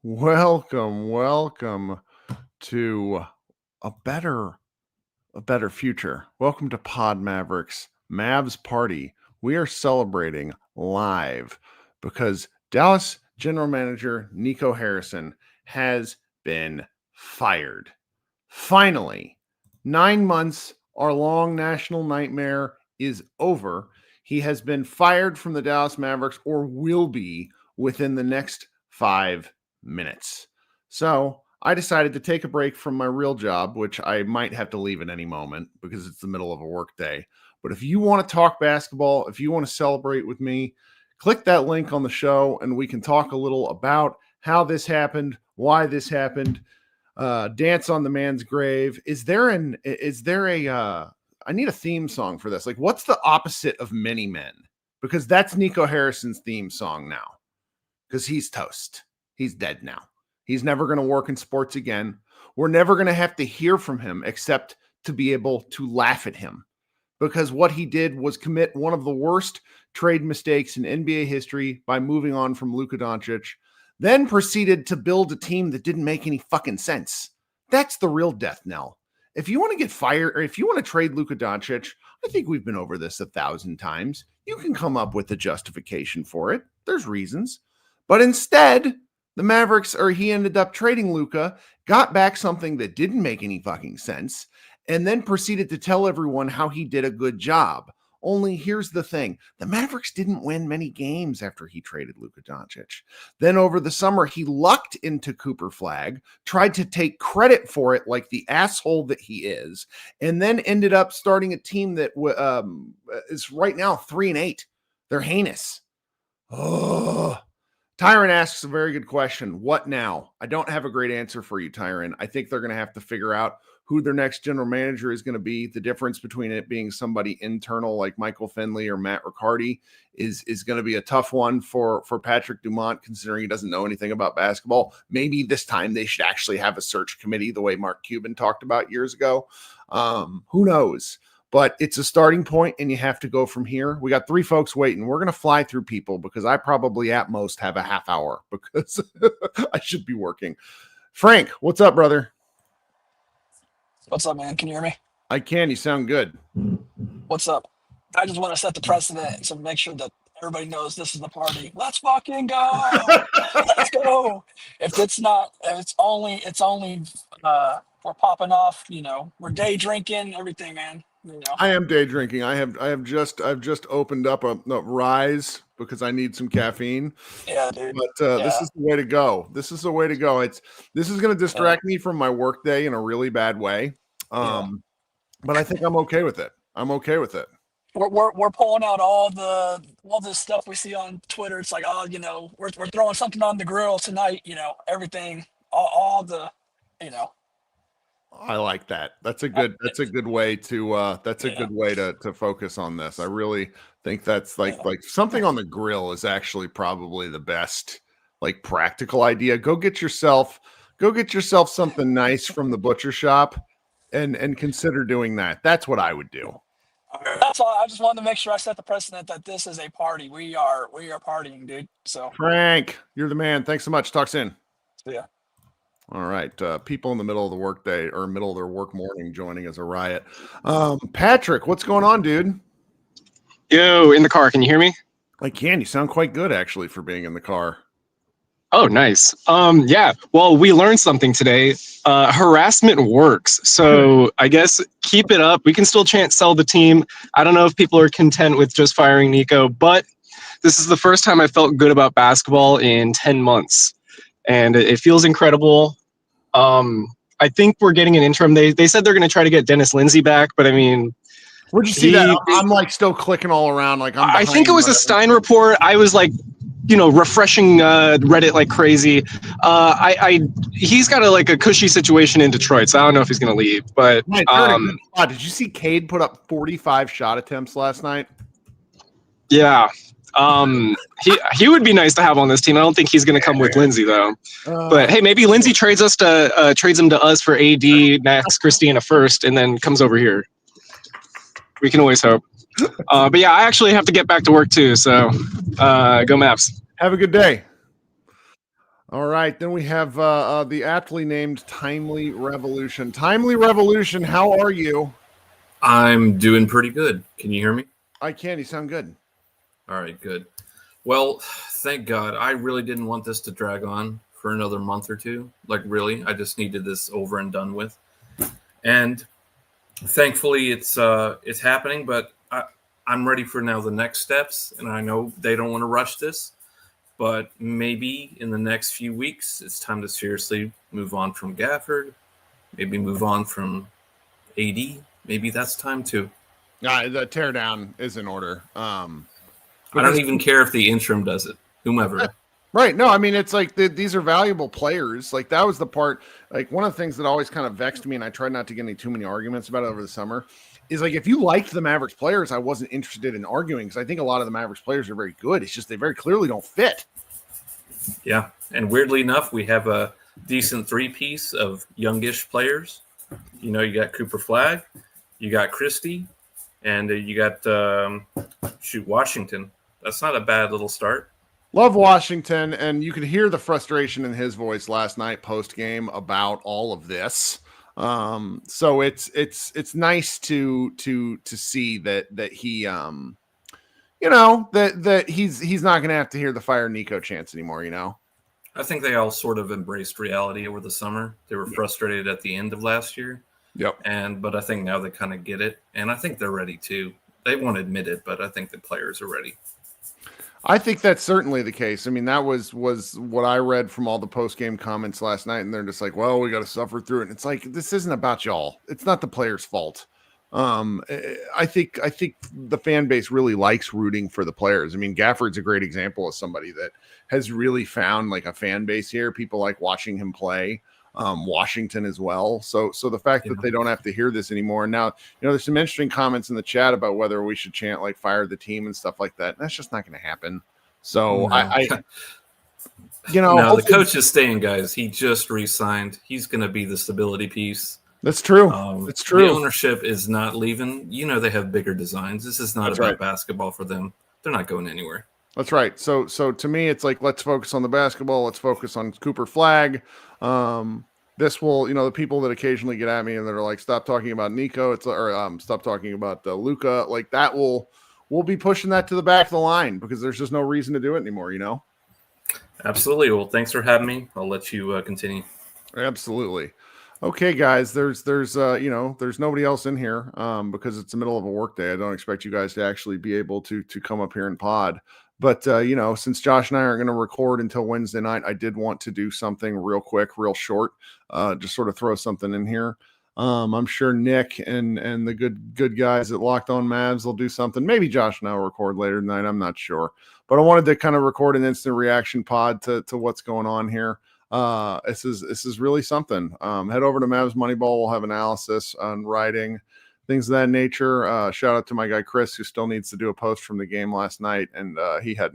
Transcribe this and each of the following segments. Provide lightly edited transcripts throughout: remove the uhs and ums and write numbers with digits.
Welcome to a better future. Welcome to Pod Mavericks Mavs Party. We are celebrating live because Dallas General Manager Nico Harrison has been fired. Finally, 9 months, our long national nightmare is over. He has been fired from the Dallas Mavericks, or will be within the next 5 minutes. So I decided to take a break from my real job, which I might have to leave at any moment because it's the middle of a work day. But if you want to talk basketball, if you want to celebrate with me, click that link on the show and we can talk a little about how this happened, why this happened, dance on the man's grave. I need a theme song for this. Like, what's the opposite of many men? Because that's Nico Harrison's theme song now. Because he's toast. He's dead now. He's never going to work in sports again. We're never going to have to hear from him except to be able to laugh at him. Because what he did was commit one of the worst trade mistakes in NBA history by moving on from Luka Doncic, then proceeded to build a team that didn't make any fucking sense. That's the real death knell. If you want to get fired, or if you want to trade Luka Doncic, I think we've been over this 1,000 times. You can come up with a justification for it. There's reasons. But instead, the Mavericks, or he ended up trading Luka, got back something that didn't make any fucking sense, and then proceeded to tell everyone how he did a good job. Only here's the thing. The Mavericks didn't win many games after he traded Luka Doncic. Then over the summer, he lucked into Cooper Flag, tried to take credit for it like the asshole that he is, and then ended up starting a team that is right now 3-8. They're heinous. Oh. Tyron asks a very good question. What now? I don't have a great answer for you, Tyron. I think they're going to have to figure out who their next general manager is going to be. The difference between it being somebody internal like Michael Finley or Matt Riccardi is going to be a tough one for Patrick Dumont, considering he doesn't know anything about basketball. Maybe this time they should actually have a search committee the way Mark Cuban talked about years ago. Who knows? But it's a starting point, and you have to go from here. We got 3 folks waiting. We're going to fly through people because I probably at most have a half hour because I should be working. Frank, what's up, brother? What's up, man? Can you hear me? I can. You sound good. What's up? I just want to set the precedent to make sure that everybody knows this is the party. Let's fucking go. Let's go. If it's only we're popping off, we're day drinking, everything, man. I am day drinking. I've just opened up a Rise because I need some caffeine. Yeah, dude. But this is the way to go. This is the way to go. This is going to distract me from my work day in a really bad way. But I think I'm okay with it. We're pulling out all this stuff we see on Twitter. It's like, we're throwing something on the grill tonight. Everything, all the. I like that. That's a good way to good way to focus on this. I really think that's like something on the grill is actually probably the best like practical idea. Go get yourself something nice from the butcher shop and consider doing that. That's what I would do. That's all. I just wanted to make sure I set the precedent that this is a party. We are partying, dude. So Frank, you're the man. Thanks so much. Talk soon. Yeah. All right. People in the middle of the workday or middle of their work morning joining as a riot. Patrick, what's going on, dude? Yo, in the car. Can you hear me? I can. You sound quite good, actually, for being in the car. Oh, nice. Yeah. Well, we learned something today. Harassment works. So I guess keep it up. We can still sell the team. I don't know if people are content with just firing Nico, but this is the first time I felt good about basketball in 10 months. And it feels incredible. I think we're getting an interim. They said they're going to try to get Dennis Lindsay back, but I mean, where'd you see that? I'm like still clicking all around. Like I think it was a Stein report. I was like, refreshing Reddit like crazy. He's got a cushy situation in Detroit, so I don't know if he's going to leave. But did you see Cade put up 45 shot attempts last night? Yeah. He would be nice to have on this team. I don't think he's going to come with Lindsay though. But hey, maybe Lindsay trades him to us for AD, Max Christie, first, and then comes over here. We can always hope. But yeah, I actually have to get back to work too. So go Mavs. Have a good day. All right, then we have the aptly named Timely Revolution. Timely Revolution, how are you? I'm doing pretty good. Can you hear me? I can. You sound good. All right, good. Well, thank God. I really didn't want this to drag on for another month or two. Like, really, I just needed this over and done with. And thankfully, it's happening. But I'm ready for now the next steps. And I know they don't want to rush this, but maybe in the next few weeks, it's time to seriously move on from Gafford. Maybe move on from AD. Maybe that's time too. The teardown is in order. I don't even care if the interim does it. Whomever. Right. No, I mean, it's like these are valuable players. Like, that was the part, like, one of the things that always kind of vexed me, and I tried not to get into too many arguments about it over the summer, is like, if you liked the Mavericks players, I wasn't interested in arguing, because I think a lot of the Mavericks players are very good. It's just they very clearly don't fit. Yeah. And weirdly enough, we have a decent three-piece of youngish players. You know, you got Cooper Flagg, you got Christie, and you got, Washington. That's not a bad little start. Love Washington, and you could hear the frustration in his voice last night post-game about all of this. So it's nice to see that he that he's not going to have to hear the fire Nico chants anymore. You know, I think they all sort of embraced reality over the summer. They were frustrated at the end of last year. Yep. But I think now they kind of get it, and I think they're ready too. They won't admit it, but I think the players are ready. I think that's certainly the case. I mean, that was what I read from all the post-game comments last night, and they're just like, well, we got to suffer through it. And it's like, this isn't about y'all. It's not the players' fault. I think the fan base really likes rooting for the players. I mean, Gafford's a great example of somebody that has really found like a fan base here. People like watching him play. Washington as well. So the fact that they don't have to hear this anymore. Now, there's some interesting comments in the chat about whether we should chant like fire the team and stuff like that. That's just not going to happen. So no. No, the coach is staying, guys. He just re-signed. He's going to be the stability piece. That's true. It's true. The ownership is not leaving. They have bigger designs. This is not about basketball for them. They're not going anywhere. That's right. So to me, it's like, let's focus on the basketball. Let's focus on Cooper Flagg. This will, the people that occasionally get at me and that are like, stop talking about Nico, stop talking about Luka, like that we'll be pushing that to the back of the line because there's just no reason to do it anymore, Absolutely. Well, thanks for having me. I'll let you continue. Absolutely. Okay, guys, there's nobody else in here because it's the middle of a work day. I don't expect you guys to actually be able to come up here and pod. But, since Josh and I aren't going to record until Wednesday night, I did want to do something real quick, real short, just sort of throw something in here. I'm sure Nick and the good guys at Locked On Mavs will do something. Maybe Josh and I will record later tonight. I'm not sure. But I wanted to kind of record an instant reaction pod to what's going on here. This is really something. Head over to Mavs Moneyball. We'll have analysis on writing, things of that nature. Shout out to my guy Chris, who still needs to do a post from the game last night, and he had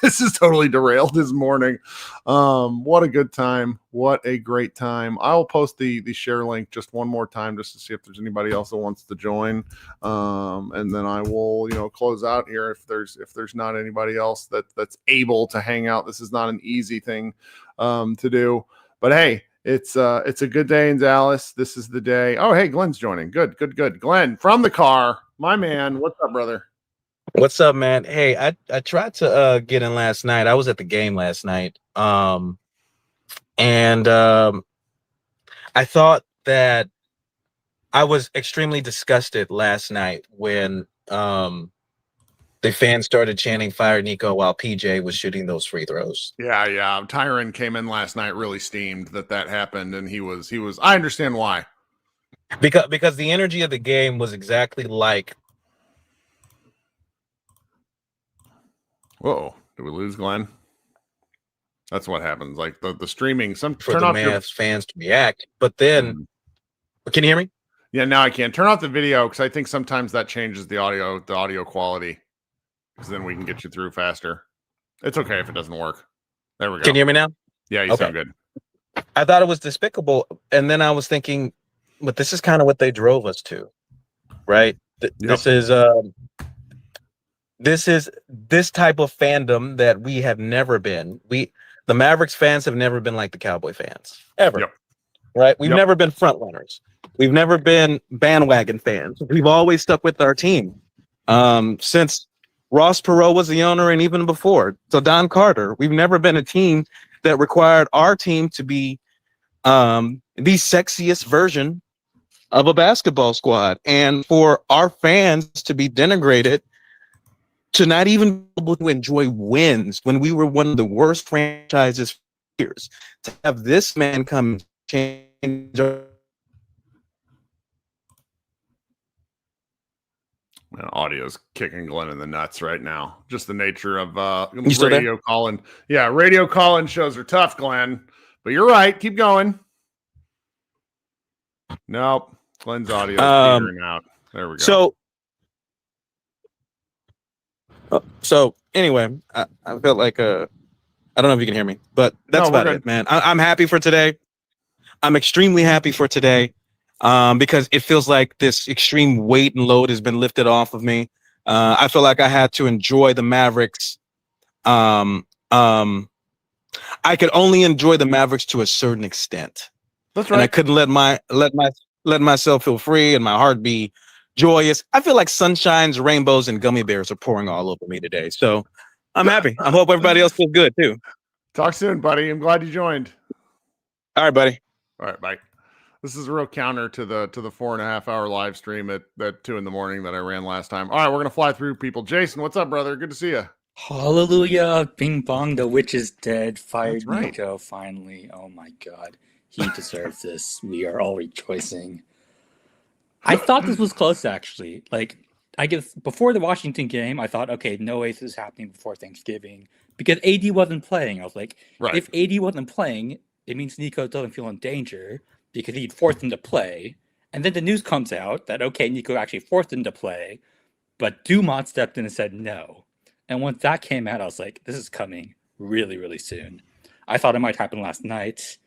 this is totally derailed his morning. What a good time! What a great time! I'll post the share link just one more time just to see if there's anybody else that wants to join, and then I will close out here if there's not anybody else that's able to hang out. This is not an easy thing to do, but hey. It's a good day in Dallas. This is the day. Oh, hey, Glenn's joining. Good. Glenn from the car, my man. What's up, brother? What's up, man? Hey, I tried to get in last night. I was at the game last night. And I thought that I was extremely disgusted last night when the fans started chanting "Fire Nico" while PJ was shooting those free throws. Yeah. Tyron came in last night really steamed that happened, and he was. I understand why. Because the energy of the game was exactly like. Whoa! Did we lose Glenn? That's what happens. Like the streaming. Some for the Mavs fans to react, but then, can you hear me? Yeah, now I can. Turn off the video because I think sometimes that changes the audio quality. Because then we can get you through faster. It's okay if it doesn't work. There we go. Can you hear me now? Yeah, you sound good. I thought it was despicable. And then I was thinking, but this is kind of what they drove us to, right? This is this type of fandom that we have never been. The Mavericks fans have never been like the Cowboy fans, ever. Yep. Right? We've Yep. never been front runners. We've never been bandwagon fans. We've always stuck with our team. Since Ross Perot was the owner and even before. So Don Carter, we've never been a team that required our team to be the sexiest version of a basketball squad. And for our fans to be denigrated, to not even be able to enjoy wins when we were one of the worst franchises for years, to have this man come and change our... Man, audio's kicking Glenn in the nuts right now. Just the nature of still there? radio calling. Yeah, radio calling shows are tough, Glenn. But you're right. Keep going. Nope. Glenn's audio is petering out. There we go. So anyway, I felt like I don't know if you can hear me, but that's about it, man. I'm happy for today. I'm extremely happy for today. Because it feels like this extreme weight and load has been lifted off of me. I feel like I had to enjoy the Mavericks. I could only enjoy the Mavericks to a certain extent. That's right. And I couldn't let myself feel free and my heart be joyous. I feel like sunshines, rainbows, and gummy bears are pouring all over me today. So I'm happy. I hope everybody else feels good too. Talk soon, buddy. I'm glad you joined. All right, buddy. All right, bye. This is a real counter to the 4.5 hour live stream at 2 a.m. that I ran last time. All right, we're gonna fly through people. Jason, what's up, brother? Good to see you. Hallelujah, Bing Bong, the witch is dead. Fired That's right. Nico, finally. Oh my god. He deserves this. We are all rejoicing. I thought this was close, actually. Like, I guess before the Washington game, I thought, okay, no way this is happening before Thanksgiving. Because AD wasn't playing. I was like, Right. if AD wasn't playing, it means Nico doesn't feel in danger because he'd forced him to play. And then the news comes out that, okay, Nico actually forced him to play, but Dumont stepped in and said no. And once that came out, I was like, this is coming really, really soon. I thought it might happen last night.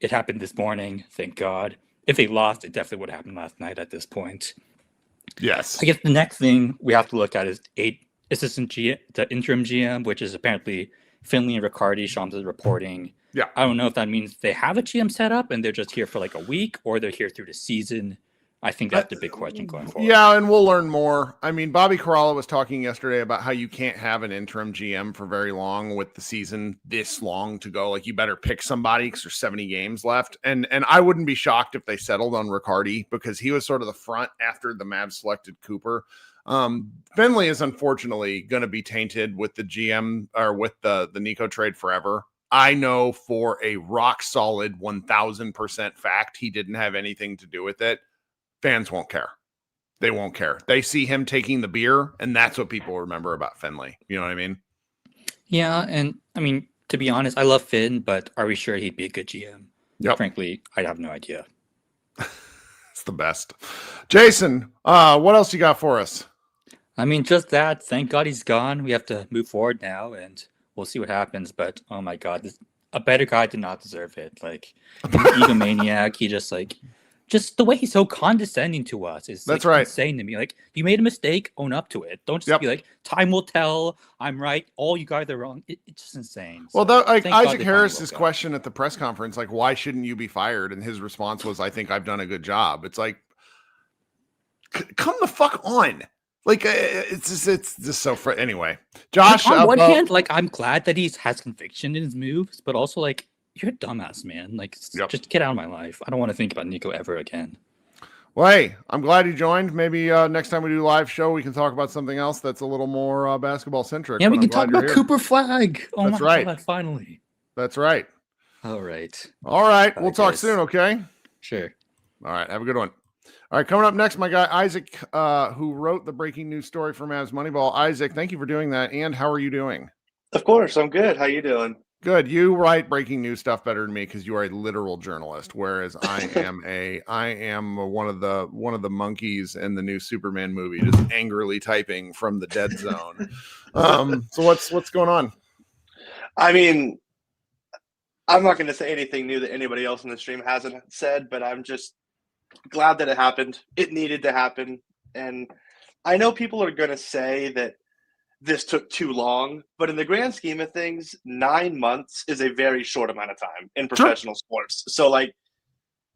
It happened this morning, thank God. If they lost, it definitely would have happened last night at this point. Yes. I guess the next thing we have to look at is the interim GM, which is apparently Finley and Riccardi. Shams is reporting. Yeah. I don't know if that means they have a GM set up and they're just here for like a week, or they're here through the season. I think that's the big question going forward. Yeah, and we'll learn more. I mean, Bobby Corrala was talking yesterday about how you can't have an interim GM for very long with the season this long to go. Like, you better pick somebody because there's 70 games left. And I wouldn't be shocked if they settled on Riccardi because he was sort of the front after the Mavs selected Cooper. Finley is unfortunately going to be tainted with the GM or with the Nico trade forever. I know for a rock solid 1000% fact he didn't have anything to do with it. Fans won't care. They won't care. They see him taking the beer, and that's what people remember about Finley. You know what I mean? Yeah, and I mean, to be honest, I love Finn, but are we sure he'd be a good GM? Yep. Frankly, I have no idea. It's the best. Jason, what else you got for us? I mean, just that. Thank God he's gone. We have to move forward now, and we'll see what happens. But oh my God, a better guy did not deserve it. Like, he's an egomaniac. He just the way he's so condescending to us is that's like right. insane to me. Like, you made a mistake, own up to it. Don't just be like, time will tell. I'm right. All you guys are wrong. It's just insane. Well, so, like Isaac Harris's question at the press conference, like, why shouldn't you be fired? And his response was, I think I've done a good job. It's like, come the fuck on. Like, it's just so anyway. Josh, on one hand, like, I'm glad that he has conviction in his moves, but also like, you're a dumbass, man. Like, just get out of my life. I don't want to think about Nico ever again. Well, hey, I'm glad you joined. Maybe next time we do a live show, we can talk about something else that's a little more basketball centric. Yeah, we can talk about Cooper Flag. Oh, that's my God, finally. That's right. All right. We'll talk soon, okay? Sure. All right. Have a good one. All right. Coming up next, my guy, Isaac, who wrote the breaking news story for Mavs Moneyball. Isaac, thank you for doing that. And how are you doing? Of course. I'm good. How you doing? Good. You write breaking news stuff better than me because you are a literal journalist, whereas I am one of the monkeys in the new Superman movie, just angrily typing from the dead zone. So what's going on? I mean, I'm not going to say anything new that anybody else in the stream hasn't said, but I'm just glad that it happened. It needed to happen, and I know people are going to say that this took too long. But in the grand scheme of things, 9 months is a very short amount of time in professional sports. So, like,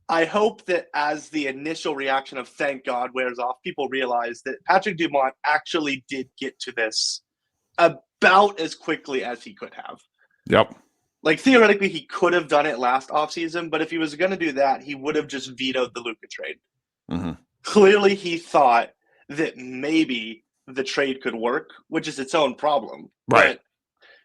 I hope that as the initial reaction of thank God wears off, people realize that Patrick Dumont actually did get to this about as quickly as he could have. Yep. Like, theoretically, he could have done it last offseason, but if he was going to do that, he would have just vetoed the Luka trade. Mm-hmm. Clearly, he thought that maybe the trade could work, which is its own problem. Right. But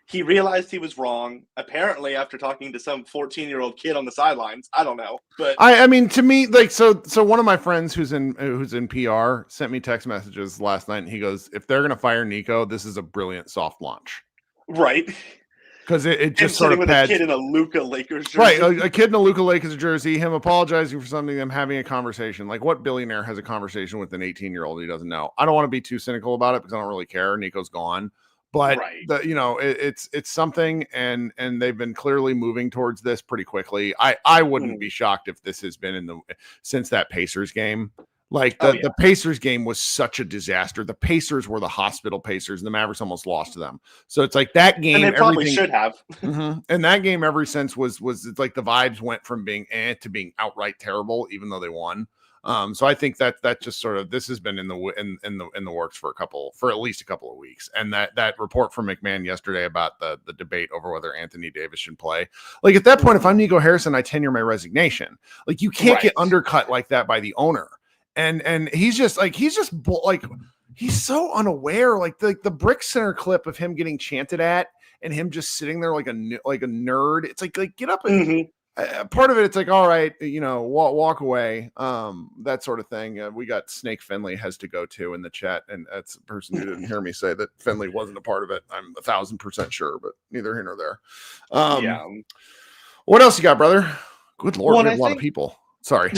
he realized he was wrong, apparently, after talking to some 14-year-old kid on the sidelines. I don't know. But I mean, to me, like, so one of my friends who's in PR sent me text messages last night, and he goes, if they're going to fire Nico, this is a brilliant soft launch. Right. Because it just sort of with pads. A kid in a Luka Lakers jersey. Right, a kid in a Luka Lakers jersey, him apologizing for something, them having a conversation. Like, what billionaire has a conversation with an 18-year-old he doesn't know? I don't want to be too cynical about it because I don't really care. Nico's gone. But Right. It's something, and they've been clearly moving towards this pretty quickly. I wouldn't be shocked if this has been since that Pacers game. Like the Pacers game was such a disaster. The Pacers were the hospital Pacers, and the Mavericks almost lost to them. So it's like that game. And they probably should have. And that game, ever since was it's like the vibes went from being to being outright terrible, even though they won. So I think that just sort of this has been in the works for at least a couple of weeks. And that report from McMahon yesterday about the debate over whether Anthony Davis should play. Like, at that point, if I'm Nico Harrison, I tenure my resignation. Like, you can't get undercut like that by the owner. And he's so unaware. Like the Brick Center clip of him getting chanted at and him just sitting there like a nerd. It's like get up and part of it. It's like, all right, walk away. That sort of thing. We got Snake Finley has to go to in the chat, and that's a person who didn't hear me say that Finley wasn't a part of it. I'm 1,000% sure, but neither here nor there. What else you got, brother? Good Lord, we have a lot of people. Sorry.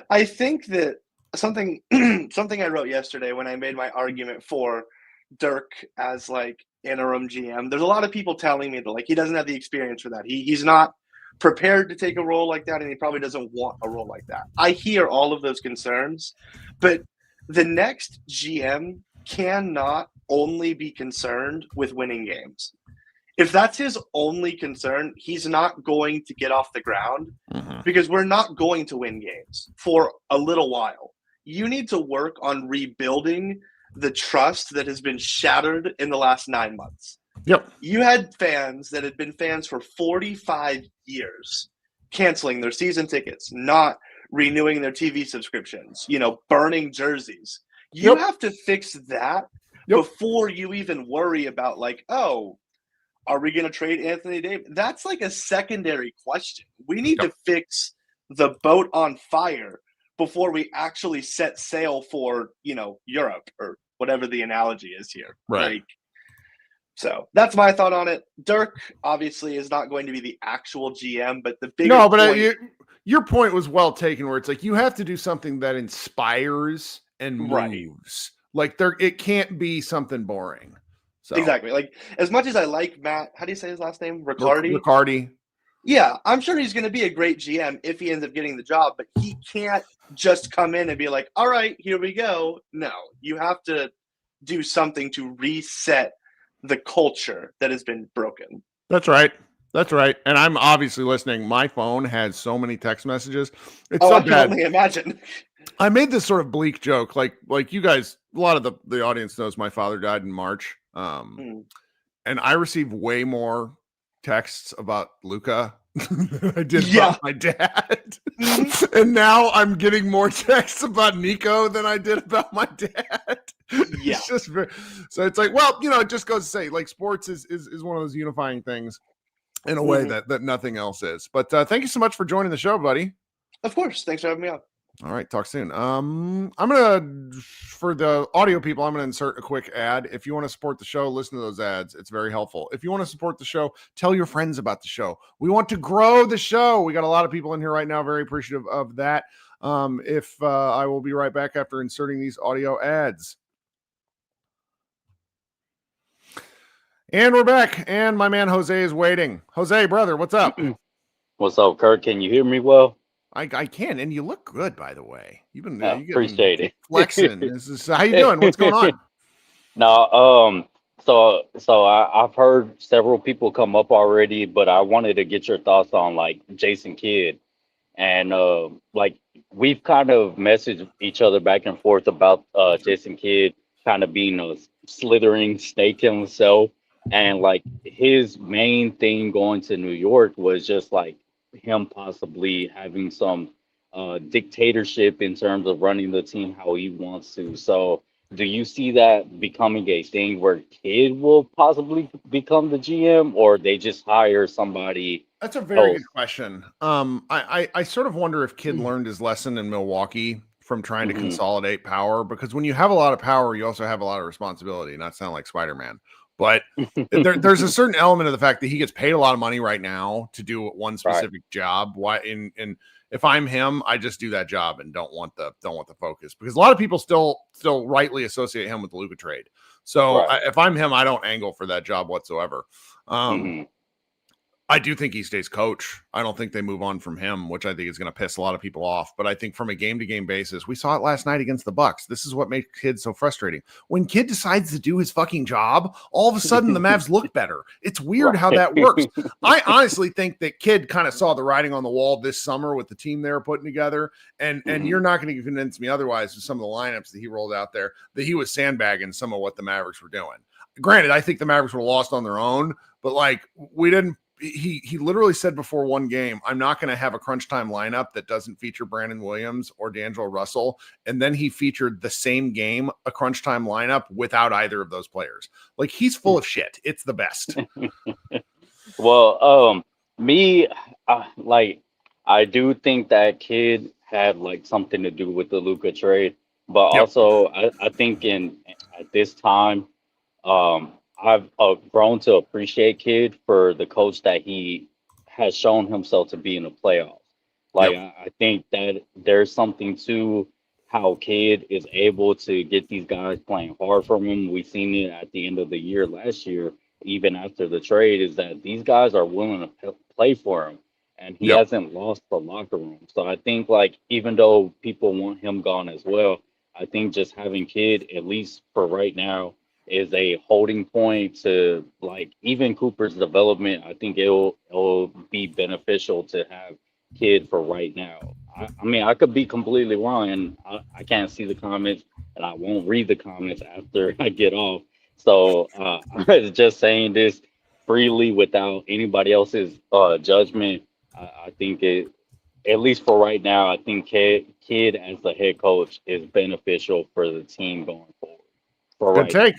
I think that something I wrote yesterday when I made my argument for Dirk as like interim GM. There's a lot of people telling me that like he doesn't have the experience for that. He's not prepared to take a role like that, and he probably doesn't want a role like that. I hear all of those concerns, but the next GM cannot only be concerned with winning games. If that's his only concern, he's not going to get off the ground because we're not going to win games for a little while. You need to work on rebuilding the trust that has been shattered in the last 9 months. Yep. You had fans that had been fans for 45 years canceling their season tickets, not renewing their TV subscriptions, burning jerseys. You have to fix that before you even worry about like, oh, are we going to trade Anthony Davis? That's like a secondary question. We need to fix the boat on fire before we actually set sail for, Europe or whatever the analogy is here. Right. So that's my thought on it. Dirk obviously is not going to be the actual GM, but the big your point was well taken, where it's like you have to do something that inspires and moves. Like it can't be something boring. So. Exactly. Like, as much as I like Matt, how do you say his last name? Riccardi. Yeah, I'm sure he's going to be a great GM if he ends up getting the job, but he can't just come in and be like, all right, here we go. No, you have to do something to reset the culture that has been broken. That's right. And I'm obviously listening. My phone has so many text messages. It's so I bad. can only imagine. I made this sort of bleak joke. Like you guys, a lot of the audience knows my father died in March. And I received way more texts about Luka than I did about my dad. And now I'm getting more texts about Nico than I did about my dad. Yeah. It's just so it's like, well, it just goes to say, like, sports is one of those unifying things in a way that nothing else is. But thank you so much for joining the show, buddy. Of course. Thanks for having me on. All right, talk soon. I'm gonna, for the audio people, I'm gonna insert a quick ad. If you want to support the show, listen to those ads. It's very helpful. If you want to support the show, tell your friends about the show. We want to grow the show. We got a lot of people in here right now, very appreciative of that. I will be right back after inserting these audio ads. And we're back, and my man Jose is waiting. Jose, brother, what's up? What's up, Kurt? Can you hear me well? I can, and you look good, by the way. You've been appreciate it. Flexing. How you doing? What's going on? No, I've heard several people come up already, but I wanted to get your thoughts on like Jason Kidd. And like we've kind of messaged each other back and forth about Jason Kidd kind of being a slithering snake himself, and like his main thing going to New York was just like him possibly having some dictatorship in terms of running the team how he wants to. So do you see that becoming a thing where Kidd will possibly become the GM, or they just hire somebody That's a very else? good question. I sort of wonder if Kidd learned his lesson in Milwaukee from trying to Hmm. consolidate power, because when you have a lot of power, you also have a lot of responsibility. Not sound like Spider-Man, but there's a certain element of the fact that he gets paid a lot of money right now to do one Right. specific job. Why? And if I'm him, I just do that job and don't want the focus, because a lot of people still rightly associate him with the Luka trade. So Right. if I'm him, I don't angle for that job whatsoever. Hmm. I do think he stays coach. I don't think they move on from him, which I think is going to piss a lot of people off. But I think from a game-to-game basis, we saw it last night against the Bucks. This is what makes Kidd so frustrating. When Kidd decides to do his fucking job, all of a sudden the Mavs look better. It's weird how that works. I honestly think that Kidd kind of saw the writing on the wall this summer with the team they were putting together. And you're not going to convince me otherwise with some of the lineups that he rolled out there, that he was sandbagging some of what the Mavericks were doing. Granted, I think the Mavericks were lost on their own, but like we didn't. He literally said before one game, I'm not going to have a crunch time lineup that doesn't feature Brandon Williams or D'Angelo Russell. And then he featured the same game, a crunch time lineup without either of those players. Like, he's full of shit. It's the best. Well, me, like, I do think that Kid had like something to do with the Luca trade, but Yep. also I think at this time, I've grown to appreciate Kid for the coach that he has shown himself to be in the playoffs. Like, Yep. I think that there's something to how Kid is able to get these guys playing hard for him. We've seen it at the end of the year last year, even after the trade, is that these guys are willing to play for him, and he Yep. hasn't lost the locker room. So I think like even though people want him gone as well, I think just having Kid, at least for right now, is a holding point to like even Cooper's development. I think it'll be beneficial to have Kid for right now. I mean, I could be completely wrong, and I can't see the comments, and I won't read the comments after I get off. So I'm just saying this freely without anybody else's judgment. I think it, at least for right now, I think Kid as the head coach is beneficial for the team going forward. For Good right now. take.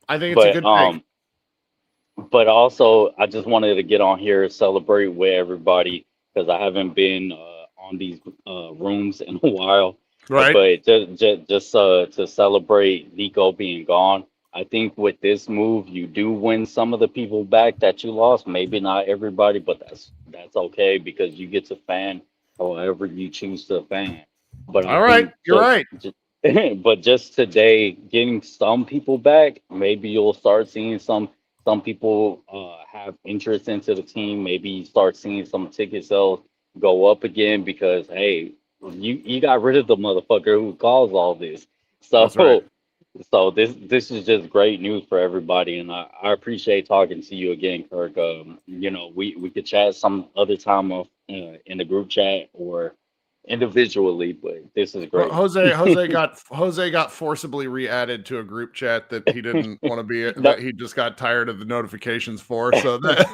I think it's a good take. But also I just wanted to get on here, celebrate with everybody, because I haven't been on these rooms in a while. Right. But just to celebrate Nico being gone, I think with this move you do win some of the people back that you lost. Maybe not everybody, but that's okay, because you get to fan however you choose to fan. But I All right. think You're right. but just today, getting some people back, maybe you'll start seeing some people have interest into the team. Maybe you start seeing some ticket sales go up again, because hey, you got rid of the motherfucker who caused all this. So That's right. so this is just great news for everybody, and I appreciate talking to you again, Kirk. You know, we could chat some other time off in the group chat or individually, but this is great. Jose got forcibly re-added to a group chat that he didn't want to be No, that he just got tired of the notifications for. So that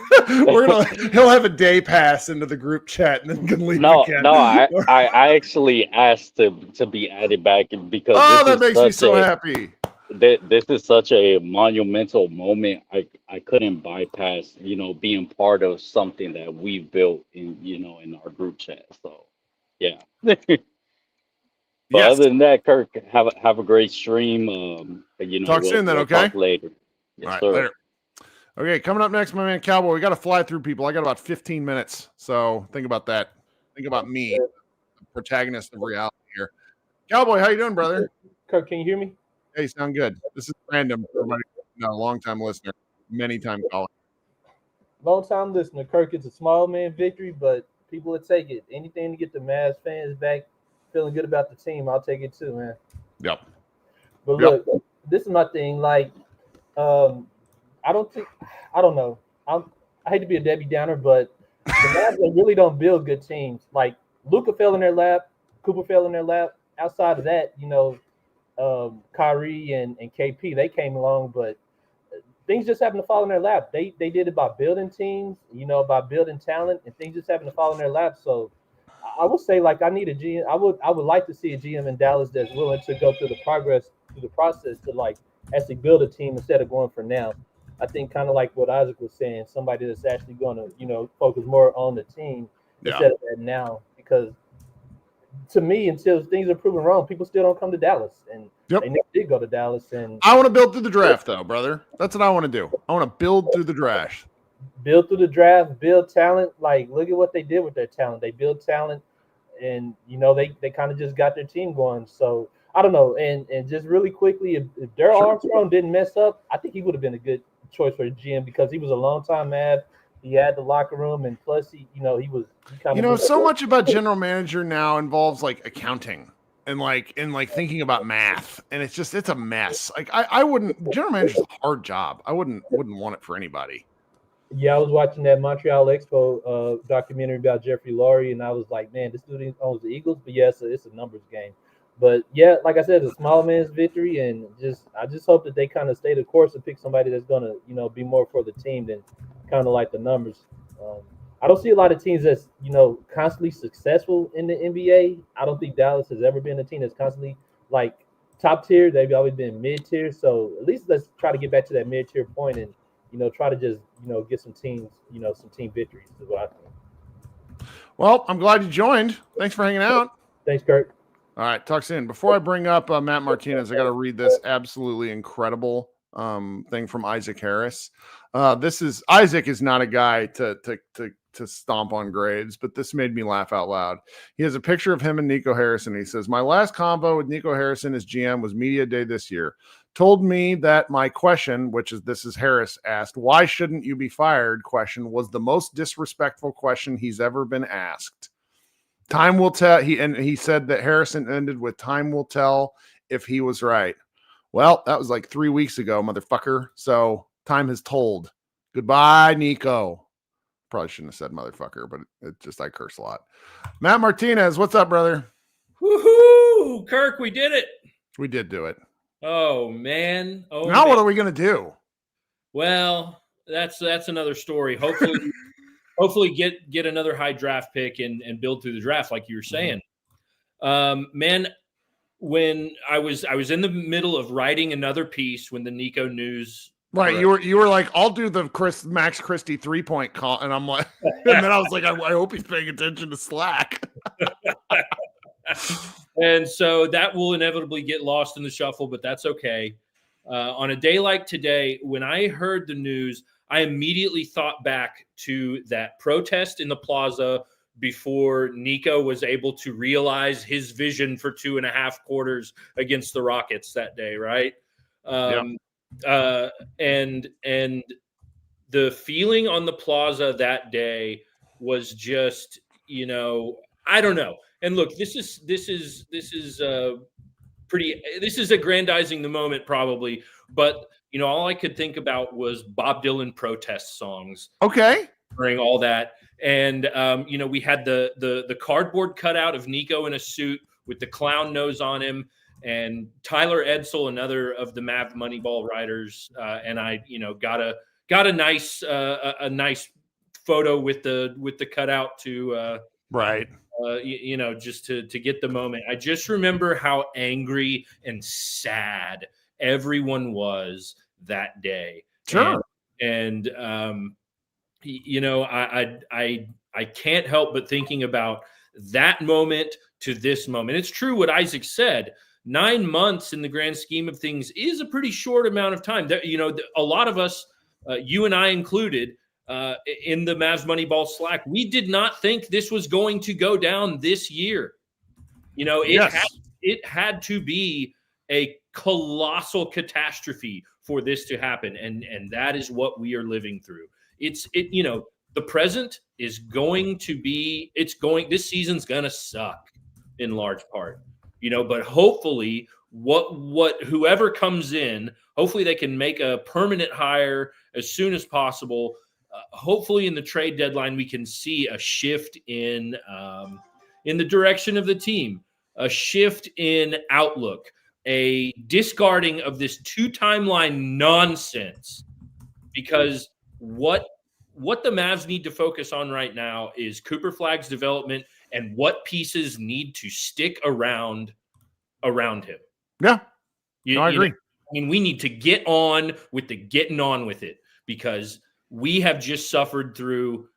he'll have a day pass into the group chat and then can leave no, again. no. I actually asked to be added back because Oh, that this makes me is so such happy. this is such a monumental moment. I couldn't bypass, you know, being part of something that we built in, you know, in our group chat. So yeah. But Yes. other than that, Kirk, have a great stream. You know, Talk soon then, we'll okay? talk later. All Yes, right, sir. later. Okay, coming up next, my man Cowboy. We got to fly through people. I got about 15 minutes, so think about that. Think about me, the protagonist of reality here. Cowboy, how you doing, brother? Kirk, can you hear me? Hey, sound good. This is random. Everybody, no, long-time listener, many-time caller. Long time listener. Kirk, it's a small man victory, but people will take it. Anything to get the Mavs fans back feeling good about the team, I'll take it too, man. Yep. But Yep. look, this is my thing. Like, I don't think. I don't know. I hate to be a Debbie Downer, but the Mavs they really don't build good teams. Like Luka fell in their lap, Cooper fell in their lap. Outside of that, Kyrie and KP they came along, but things just happen to fall in their lap. They did it by building teams, by building talent, and things just happen to fall in their lap. So I would say like I need a GM. I would like to see a GM in Dallas that's willing to go through the process to like actually build a team instead of going for now. I think kind of like what Isaac was saying, somebody that's actually going to focus more on the team instead of that now. Because to me, until things are proven wrong, people still don't come to Dallas, and they never did go to Dallas. And I want to build through the draft, though, brother. That's what I want to do. I want to build through the draft. Build through the draft, build talent. Like, look at what they did with their talent. They built talent, and they kind of just got their team going. So I don't know. And just really quickly, if Daryl Armstrong didn't mess up, I think he would have been a good choice for a GM because he was a long-time Mav. He had the locker room, and plus he was kind of so much about general manager now involves like accounting and thinking about math, and it's a mess. Like I wouldn't. General manager's a hard job. I wouldn't want it for anybody. Yeah, I was watching that Montreal Expo documentary about Jeffrey Lurie, and I was like, man, this dude owns the Eagles, but yeah, it's a numbers game. But yeah, like I said, it's a small man's victory, and I just hope that they kind of stay the course and pick somebody that's gonna be more for the team than kind of like the numbers. I don't see a lot of teams that's constantly successful in the NBA. I don't think Dallas has ever been a team that's constantly like top tier. They've always been mid tier. So at least let's try to get back to that mid tier point and try to just get some teams some team victories is what I think. Well, I'm glad you joined. Thanks for hanging out. Thanks, Kurt. All right, talk soon. Before I bring up Matt Martinez, I got to read this absolutely incredible thing from Isaac Harris. Isaac is not a guy to stomp on grades, but this made me laugh out loud. He has a picture of him and Nico Harrison. He says, my last convo with Nico Harrison as GM was media day this year. Told me that my question, this is Harris asked, why shouldn't you be fired question was the most disrespectful question he's ever been asked. Time will tell. He said that Harrison ended with time will tell if he was right. Well, that was like 3 weeks ago, motherfucker. So time has told. Goodbye, Nico. Probably shouldn't have said motherfucker, but I curse a lot. Matt Martinez, what's up, brother? Woohoo! Kirk, we did it. We did do it. Oh, man. Now what are we going to do? Well, that's another story. Hopefully get another high draft pick and build through the draft like you were saying. Man, when I was in the middle of writing another piece when the Nico news you were like, I'll do the Max Christie 3-point call, and I'm like, and then I was like, I hope he's paying attention to Slack. And so that will inevitably get lost in the shuffle, but that's okay. On a day like today, when I heard the news, I immediately thought back to that protest in the plaza before Nico was able to realize his vision for 2.5 quarters against the Rockets that day, right? And the feeling on the plaza that day was just, I don't know. And look, this is aggrandizing the moment probably, but all I could think about was Bob Dylan protest songs. Okay. During all that. And, we had the cardboard cutout of Nico in a suit with the clown nose on him, and Tyler Edsel, another of the Mav Moneyball writers. And I, got a nice photo with the cutout to, right. Just to get the moment. I just remember how angry and sad everyone was that day. Sure. And I can't help but thinking about that moment to this moment. It's true what Isaac said. 9 months in the grand scheme of things is a pretty short amount of time. A lot of us, you and I included, in the Mavs Moneyball Slack, we did not think this was going to go down this year. It had to be a colossal catastrophe for this to happen, and that is what we are living through. The present is going to be, this season's gonna suck in large part, but hopefully what whoever comes in, hopefully they can make a permanent hire as soon as possible. Hopefully in the trade deadline, we can see a shift in the direction of the team, a shift in outlook, a discarding of this 2-timeline nonsense, because what the Mavs need to focus on right now is Cooper Flagg's development and what pieces need to stick around him. Yeah, I agree. We need to get on with the getting on with it, because we have just suffered through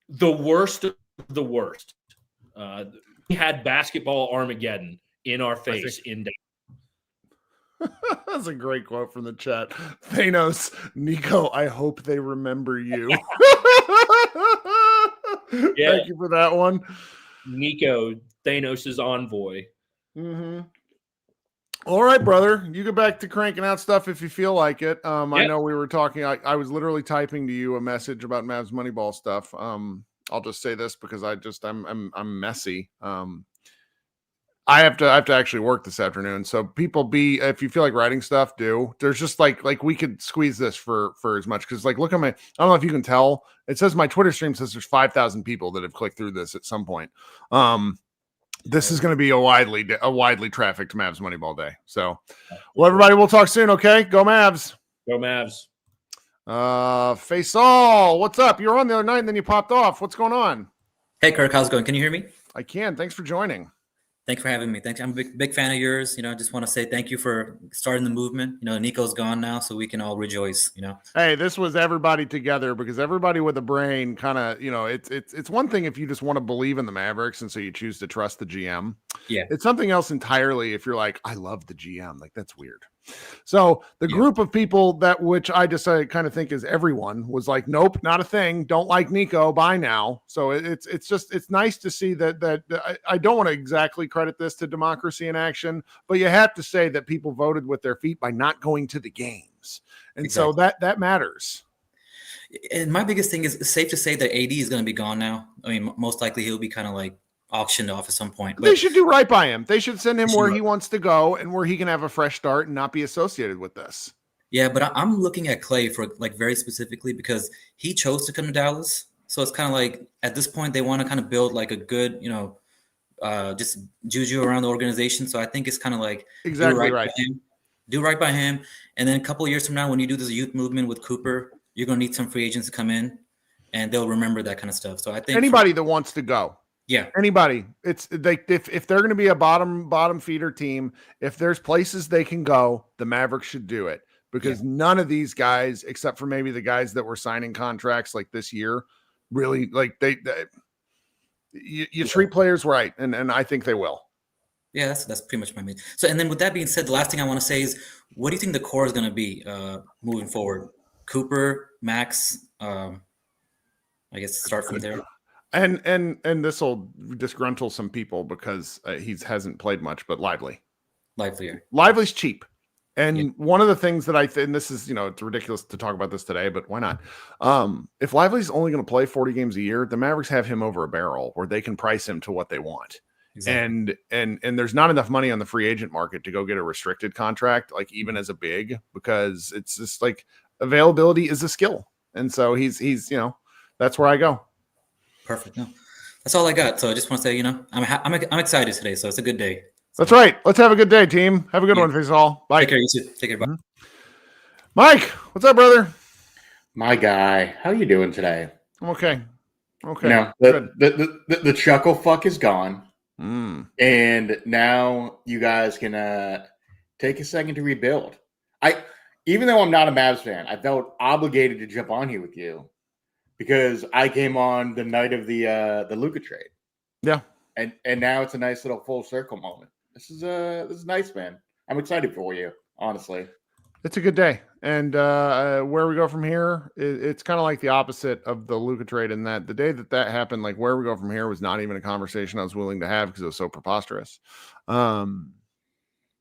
the worst of the worst. We had basketball Armageddon in our face in That's a great quote from the chat. Thanos, Nico, I hope they remember you. Yeah. Thank you for that one. Nico, Thanos' envoy. Mm-hmm. All right, brother. You get back to cranking out stuff if you feel like it. I know we were talking. I was literally typing to you a message about Mavs Moneyball stuff. I'll just say this because I'm messy. I have to actually work this afternoon. So people if you feel like writing stuff, do. There's just like we could squeeze this for as much, because like look at I don't know if you can tell. It says my Twitter stream says there's 5,000 people that have clicked through this at some point. This is going to be a widely trafficked Mavs Moneyball day. So, well, everybody, we'll talk soon. Okay, go Mavs. Go Mavs. Faisal, what's up? You were on the other night and then you popped off. What's going on? Hey, Kirk, how's it going? Can you hear me? I can. Thanks for joining. Thanks for having me. Thanks. I'm a big fan of yours. I just want to say thank you for starting the movement. Nico's gone now, so we can all rejoice. Hey, this was everybody together, because everybody with a brain kind of, it's one thing if you just want to believe in the Mavericks and so you choose to trust the GM. Yeah. It's something else entirely if you're like, I love the GM. Like, that's weird. So the group of people which I just kind of think is everyone was like, nope, not a thing. Don't like Nico. Bye now. So it's nice to see that I don't want to exactly credit this to democracy in action, but you have to say that people voted with their feet by not going to the games. And so that matters. And my biggest thing is, it's safe to say that AD is going to be gone now. I mean, most likely he'll be kind of like auctioned off at some point. But they should do right by him. They should send him where he wants to go and where he can have a fresh start and not be associated with this. Yeah, but I'm looking at Clay for like very specifically, because he chose to come to Dallas. So it's kind of like at this point they want to kind of build like a good, just juju around the organization. So I think it's kind of like exactly do right by him. And then a couple of years from now, when you do this youth movement with Cooper, you're going to need some free agents to come in, and they'll remember that kind of stuff. So I think anybody that wants to go. Yeah. Anybody. It's like if they're going to be a bottom feeder team, if there's places they can go, the Mavericks should do it, because none of these guys, except for maybe the guys that were signing contracts like this year, really like you treat players right, and I think they will. Yeah, that's pretty much my main. So, and then with that being said, the last thing I want to say is, what do you think the core is going to be moving forward? Cooper, Max, I guess start from there. And this will disgruntle some people because he hasn't played much, but Lively's cheap. And one of the things that and this is, it's ridiculous to talk about this today, but why not? If Lively's only going to play 40 games a year, the Mavericks have him over a barrel where they can price him to what they want. Exactly. And there's not enough money on the free agent market to go get a restricted contract, like even as a big, because it's just like availability is a skill. And so he's that's where I go. Perfect. No, that's all I got. So I just want to say, I'm excited today. So it's a good day. That's right. Let's have a good day, team. Have a good one, Faisal. Bye. Take care. You too. Take care. Bye. Mm-hmm. Mike, what's up, brother? My guy, how you doing today? I'm okay. Okay. Now the chuckle fuck is gone, and now you guys can take a second to rebuild. Even though I'm not a Mavs fan, I felt obligated to jump on here with you, because I came on the night of the Luka trade. Yeah. And now it's a nice little full circle moment. This is nice, man. I'm excited for you, honestly. It's a good day. And where we go from here, it's kind of like the opposite of the Luka trade, in that the day that happened, like where we go from here was not even a conversation I was willing to have because it was so preposterous.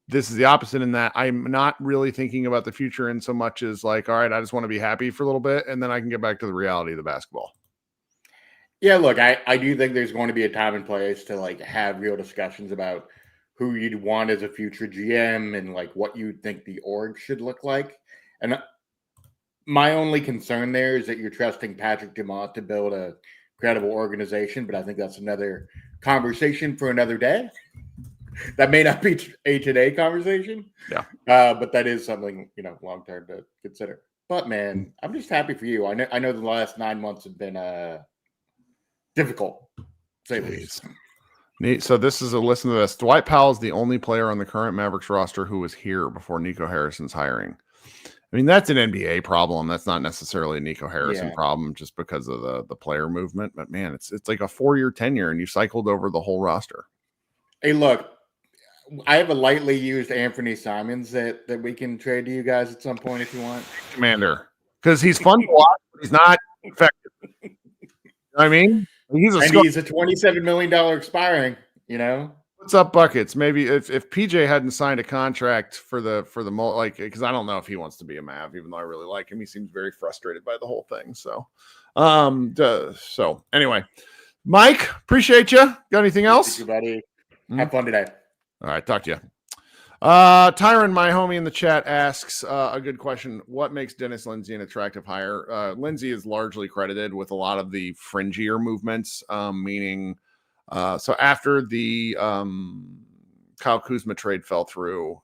This is the opposite in that I'm not really thinking about the future in so much as like, all right, I just want to be happy for a little bit, and then I can get back to the reality of the basketball. Yeah, look, I do think there's going to be a time and place to like have real discussions about who you'd want as a future GM and like what you think the org should look like. And my only concern there is that you're trusting Patrick Dumont to build a credible organization, but I think that's another conversation for another day. That may not be a today conversation. Yeah. But that is something, long term to consider. But man, I'm just happy for you. I know the last 9 months have been difficult, to say the least. Neat. So this is a listen to this. Dwight Powell is the only player on the current Mavericks roster who was here before Nico Harrison's hiring. I mean, that's an NBA problem. That's not necessarily a Nico Harrison problem just because of the player movement. But man, it's like a 4-year tenure and you cycled over the whole roster. Hey, look, I have a lightly used Anthony Simons that we can trade to you guys at some point if you want. Commander. Because he's fun to watch, but he's not effective. You know what I mean? He's a $27 million expiring, What's up, Buckets? Maybe if PJ hadn't signed a contract for the because I don't know if he wants to be a Mav, even though I really like him. He seems very frustrated by the whole thing. So, so anyway, Mike, appreciate you. Got anything else? Thank you, buddy. Have fun today. All right, talk to you. Tyron, my homie in the chat, asks a good question. What makes Dennis Lindsey an attractive hire? Lindsey is largely credited with a lot of the fringier movements, meaning so after the Kyle Kuzma trade fell through,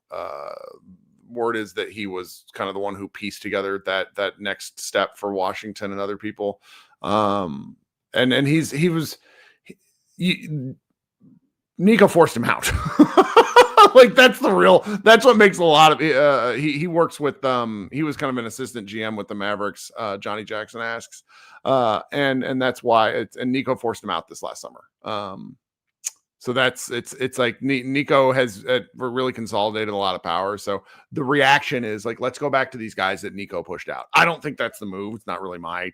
word is that he was kind of the one who pieced together that next step for Washington and other people. Nico forced him out. Like that's what makes a lot of he works with he was kind of an assistant GM with the Mavericks, Johnny Jackson asks, and that's why and Nico forced him out this last summer. So it's like Nico has really consolidated a lot of power. So the reaction is like, let's go back to these guys that Nico pushed out. I don't think that's the move. It's not really I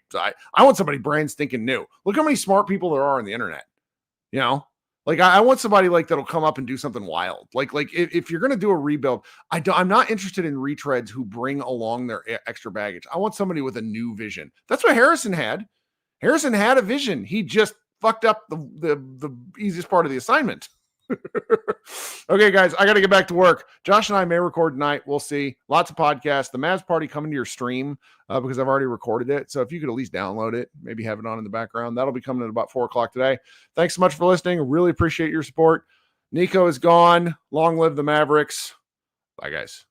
want somebody brand stinking new. Look how many smart people there are on the internet, Like I want somebody like that'll come up and do something wild. Like if you're going to do a rebuild, I'm not interested in retreads who bring along their extra baggage. I want somebody with a new vision. That's what Harrison had. Harrison had a vision. He just fucked up the easiest part of the assignment. Okay, guys, I got to get back to work. Josh and I may record tonight. We'll see. Lots of podcasts. The Mavs party coming to your stream because I've already recorded it. So if you could at least download it, maybe have it on in the background. That'll be coming at about 4:00 today. Thanks so much for listening. Really appreciate your support. Nico is gone. Long live the Mavericks. Bye, guys.